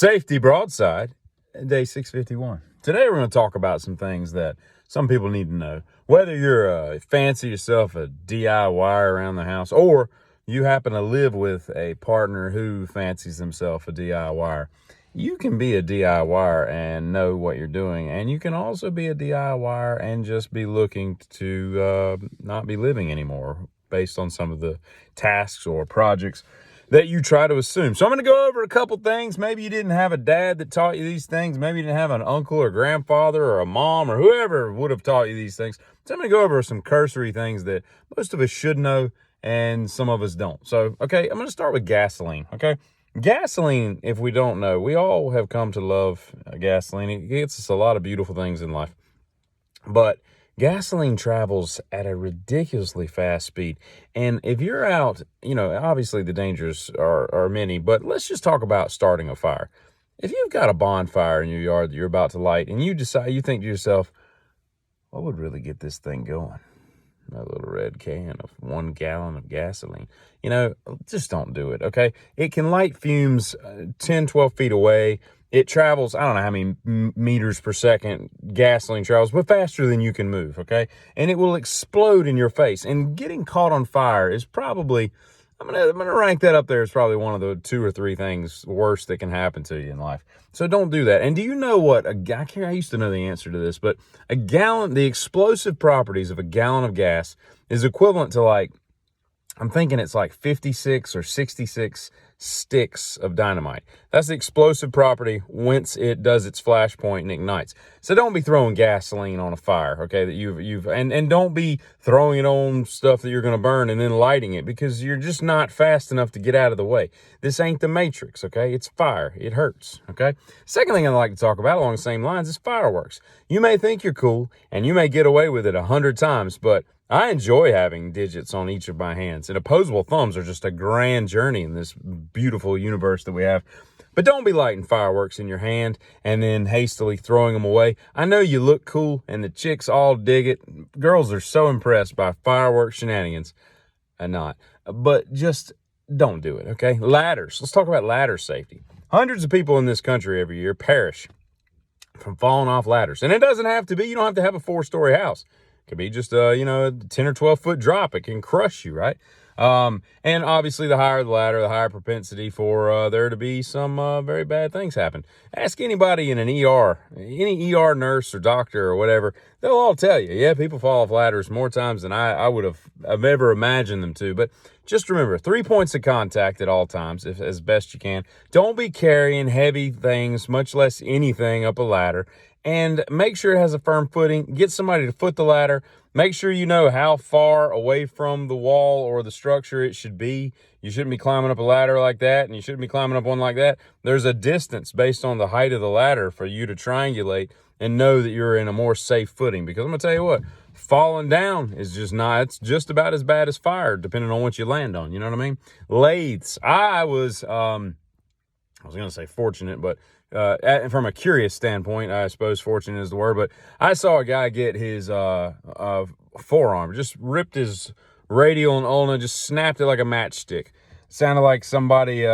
Safety Broadside, day 651. Today we're going to talk about some things that some people need to know. Whether you're fancy yourself a DIY around the house, or you happen to live with a partner who fancies himself a DIY, you can be a DIY and know what you're doing. And you can also be a DIY and just be looking to not be living anymore based on some of the tasks or projects that you try to assume. So I'm going to go over a couple things. Maybe you didn't have a dad that taught you these things. Maybe you didn't have an uncle or grandfather or a mom or whoever would have taught you these things. So I'm going to go over some cursory things that most of us should know and some of us don't. So, okay, I'm going to start with gasoline, okay? Gasoline, if we don't know, we all have come to love gasoline. It gets us a lot of beautiful things in life. But gasoline travels at a ridiculously fast speed. And if you're out, obviously the dangers are many, but let's just talk about starting a fire. If you've got a bonfire in your yard that you're about to light and you think to yourself, what would really get this thing going? A little red can of 1 gallon of gasoline. Just don't do it, okay? It can light fumes 10, 12 feet away. It travels, I don't know how many meters per second gasoline travels, but faster than you can move, okay? And it will explode in your face. And getting caught on fire is probably, I'm gonna rank that up there as probably one of the 2 or 3 things worst that can happen to you in life. So don't do that. And do you know what, I used to know the answer to this, but the explosive properties of a gallon of gas is equivalent to I'm thinking it's like 56 or 66 sticks of dynamite. That's the explosive property once it does its flash point and ignites. So don't be throwing gasoline on a fire, okay, that and don't be throwing it on stuff that you're going to burn and then lighting it, because you're just not fast enough to get out of the way. This ain't the Matrix, okay? It's fire. It hurts, okay? Second thing I'd like to talk about along the same lines is fireworks. You may think you're cool and you may get away with it 100 times, but I enjoy having digits on each of my hands, and opposable thumbs are just a grand journey in this beautiful universe that we have. But don't be lighting fireworks in your hand and then hastily throwing them away. I know you look cool and the chicks all dig it. Girls are so impressed by fireworks shenanigans. Not. But just don't do it, okay? Ladders. Let's talk about ladder safety. Hundreds of people in this country every year perish from falling off ladders. And it doesn't have to be, you don't have to have a 4-story house. It could be just a 10 or 12 foot drop. It can crush you, right? And obviously the higher the ladder, the higher propensity for there to be some very bad things happen. Ask anybody in an ER, any ER nurse or doctor or whatever, they'll all tell you, yeah, people fall off ladders more times than I would have ever imagined them to. But just remember, 3 points of contact at all times, as best you can. Don't be carrying heavy things, much less anything, up a ladder. And make sure it has a firm footing. Get somebody to foot the ladder. Make sure you know how far away from the wall or the structure it should be. You shouldn't be climbing up a ladder like that, and you shouldn't be climbing up one like that. There's a distance based on the height of the ladder for you to triangulate and know that you're in a more safe footing. Because I'm going to tell you what, falling down is it's just about as bad as fire, depending on what you land on. You know what I mean? Lathes. I was going to say fortunate, but from a curious standpoint, I suppose fortunate is the word, but I saw a guy get his forearm, just ripped his radial and ulna, just snapped it like a matchstick. Sounded like somebody,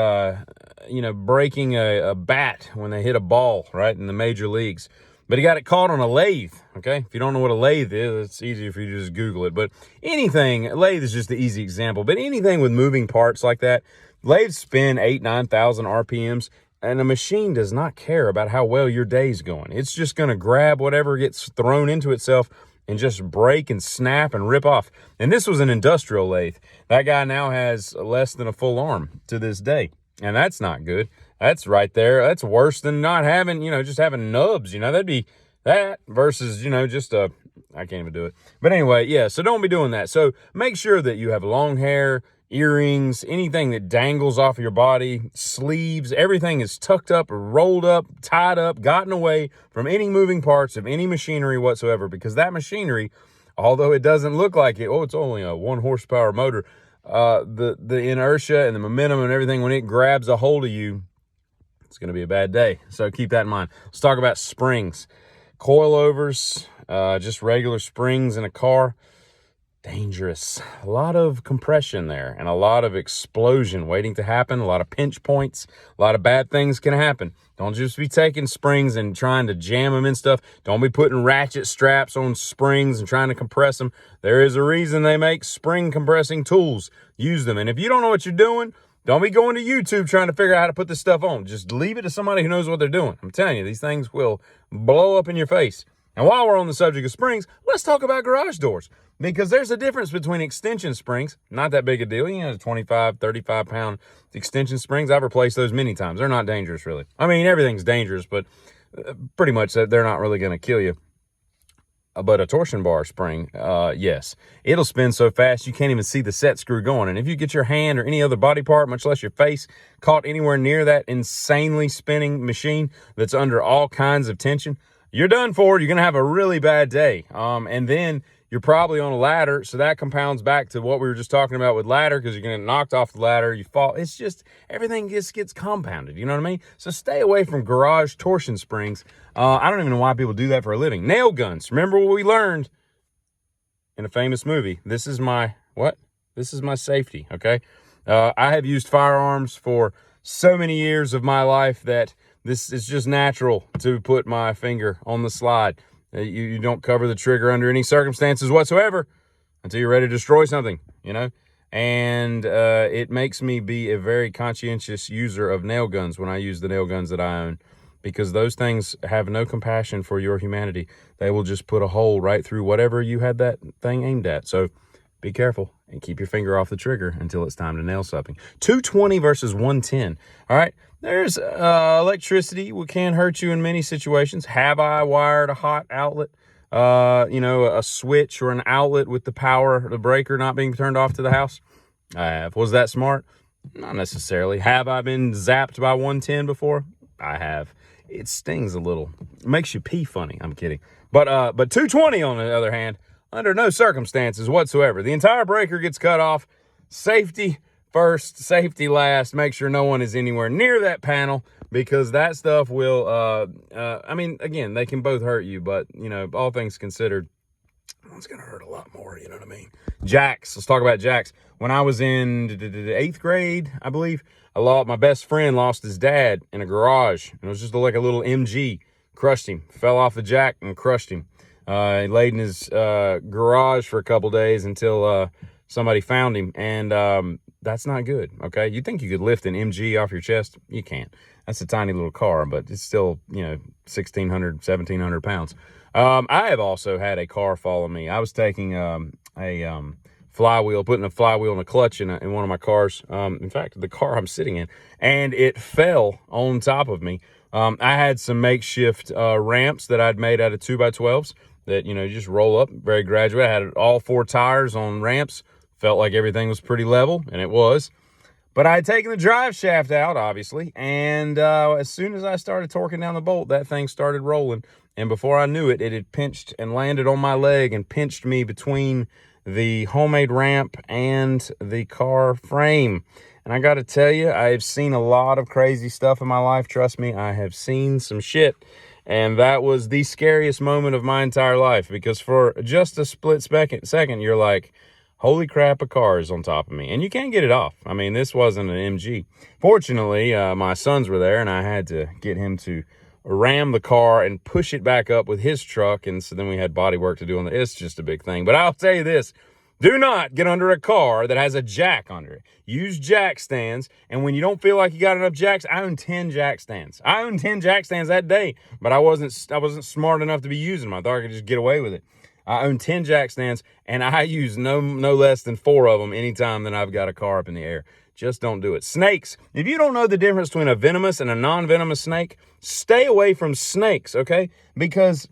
breaking a bat when they hit a ball, right, in the major leagues. But he got it caught on a lathe, okay? If you don't know what a lathe is, it's easy for you to just Google it. But lathe is just the easy example, but anything with moving parts like that, lathes spin 9,000 RPMs. And a machine does not care about how well your day's going. It's just going to grab whatever gets thrown into itself and just break and snap and rip off. And this was an industrial lathe. That guy now has less than a full arm to this day. And that's not good. That's right there. That's worse than not having, just having nubs. That'd be that versus, I can't even do it. But anyway, yeah, so don't be doing that. So make sure that you have long hair, earrings, anything that dangles off of your body, sleeves, everything is tucked up, rolled up, tied up, gotten away from any moving parts of any machinery whatsoever, because that machinery, although it doesn't look like it, it's only a 1 horsepower motor, the inertia and the momentum and everything, when it grabs a hold of you, it's going to be a bad day. So keep that in mind. Let's talk about springs. Coilovers, just regular springs in a car. dangerous. A lot of compression there and a lot of explosion waiting to happen, a lot of pinch points, a lot of bad things can happen. Don't just be taking springs and trying to jam them in stuff. Don't be putting ratchet straps on springs and trying to compress them. There is a reason they make spring compressing tools. Use them. And if you don't know what you're doing, don't be going to YouTube trying to figure out how to put this stuff on. Just leave it to somebody who knows what they're doing. I'm telling you, these things will blow up in your face. And while we're on the subject of springs, let's talk about garage doors. Because there's a difference between extension springs, not that big a deal. 25, 35 pound extension springs. I've replaced those many times. They're not dangerous, really. I mean, everything's dangerous, but pretty much they're not really going to kill you. But a torsion bar spring, yes, it'll spin so fast you can't even see the set screw going. And if you get your hand or any other body part, much less your face, caught anywhere near that insanely spinning machine that's under all kinds of tension, you're done for. You're going to have a really bad day. And then you're probably on a ladder, so that compounds back to what we were just talking about with ladder, because you're going to get knocked off the ladder, you fall. It's just, everything just gets compounded, you know what I mean? So stay away from garage torsion springs. I don't even know why people do that for a living. Nail guns. Remember what we learned in a famous movie? This is my, what? This is my safety, okay? I have used firearms for so many years of my life that this is just natural to put my finger on the slide. You don't cover the trigger under any circumstances whatsoever until you're ready to destroy something, you know? And it makes me be a very conscientious user of nail guns when I use the nail guns that I own, because those things have no compassion for your humanity. They will just put a hole right through whatever you had that thing aimed at. So be careful and keep your finger off the trigger until it's time to nail something. 220 versus 110. All right. There's electricity. What can hurt you in many situations. Have I wired a hot outlet, a switch or an outlet with the power, the breaker not being turned off to the house? I have. Was that smart? Not necessarily. Have I been zapped by 110 before? I have. It stings a little. It makes you pee funny. I'm kidding. But 220 on the other hand, under no circumstances whatsoever. The entire breaker gets cut off. Safety first, safety last. Make sure no one is anywhere near that panel, because that stuff will, I mean, again, they can both hurt you, but, all things considered, one's going to hurt a lot more, you know what I mean? Jacks. Let's talk about jacks. When I was in the 8th grade, I believe, my best friend lost his dad in a garage. It was just like a little MG. Crushed him. Fell off the jack and crushed him. He laid in his garage for a couple days until somebody found him. And that's not good, okay? You think you could lift an MG off your chest? You can't. That's a tiny little car, but it's still, 1,600, 1,700 pounds. I have also had a car follow me. I was taking a flywheel, putting a flywheel and a clutch in one of my cars. In fact, the car I'm sitting in, and it fell on top of me. I had some makeshift ramps that I'd made out of 2x12s that, you just roll up very gradually. I had all 4 tires on ramps. Felt like everything was pretty level, and it was. But I had taken the drive shaft out, obviously, and as soon as I started torquing down the bolt, that thing started rolling. And before I knew it, it had pinched and landed on my leg and pinched me between the homemade ramp and the car frame. And I got to tell you, I've seen a lot of crazy stuff in my life. Trust me, I have seen some shit. And that was the scariest moment of my entire life, because for just a split second, you're like, holy crap, a car is on top of me. And you can't get it off. I mean, this wasn't an MG. Fortunately, my sons were there, and I had to get him to ram the car and push it back up with his truck. And so then we had body work to do on it. It's just a big thing. But I'll tell you this. Do not get under a car that has a jack under it. Use jack stands. And when you don't feel like you got enough jacks, I own 10 jack stands. I owned 10 jack stands that day, but I wasn't smart enough to be using them. I thought I could just get away with it. I own 10 jack stands, and I use no less than 4 of them anytime that I've got a car up in the air. Just don't do it. Snakes. If you don't know the difference between a venomous and a non-venomous snake, stay away from snakes, okay? Because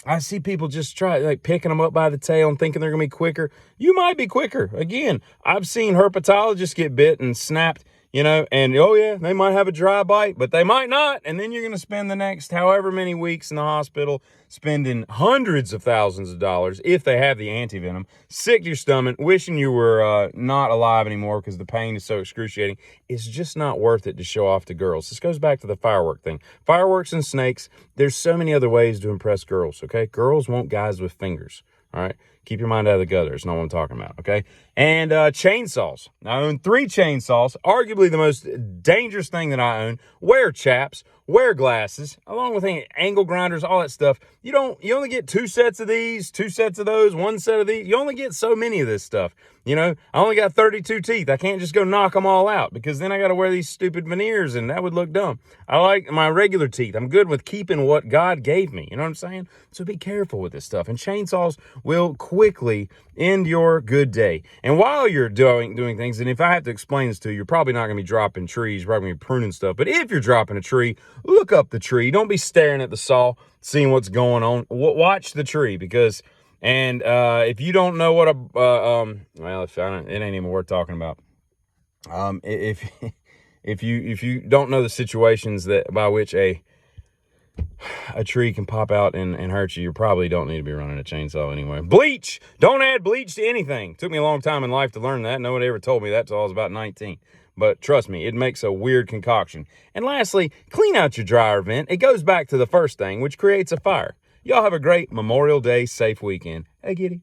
I see people just picking them up by the tail and thinking they're going to be quicker. You might be quicker. Again, I've seen herpetologists get bit and snapped, and oh yeah, they might have a dry bite, but they might not. And then you're going to spend the next however many weeks in the hospital spending hundreds of thousands of dollars, if they have the antivenom, sick to your stomach, wishing you were not alive anymore because the pain is so excruciating. It's just not worth it to show off to girls. This goes back to the firework thing. Fireworks and snakes, there's so many other ways to impress girls, okay? Girls want guys with fingers, all right? Keep your mind out of the gutter. It's not what I'm talking about, okay? And chainsaws. I own 3 chainsaws, arguably the most dangerous thing that I own. Wear chaps, wear glasses, along with angle grinders, all that stuff. You only get 2 sets of these, 2 sets of those, 1 set of these. You only get so many of this stuff. You know, I only got 32 teeth. I can't just go knock them all out because then I got to wear these stupid veneers and that would look dumb. I like my regular teeth. I'm good with keeping what God gave me. You know what I'm saying? So be careful with this stuff. And chainsaws will quickly end your good day. And while you're doing things, and if I have to explain this to you, you're probably not going to be dropping trees, probably going to be pruning stuff. But if you're dropping a tree, look up the tree. Don't be staring at the saw, seeing what's going on. Watch the tree because... And if you don't know what well, it ain't even worth talking about. If you don't know the situations by which a tree can pop out and hurt you, you probably don't need to be running a chainsaw anyway. Bleach! Don't add bleach to anything. Took me a long time in life to learn that. Nobody ever told me that till I was about 19. But trust me, it makes a weird concoction. And lastly, clean out your dryer vent. It goes back to the first thing, which creates a fire. Y'all have a great Memorial Day safe weekend. Hey, Giddy.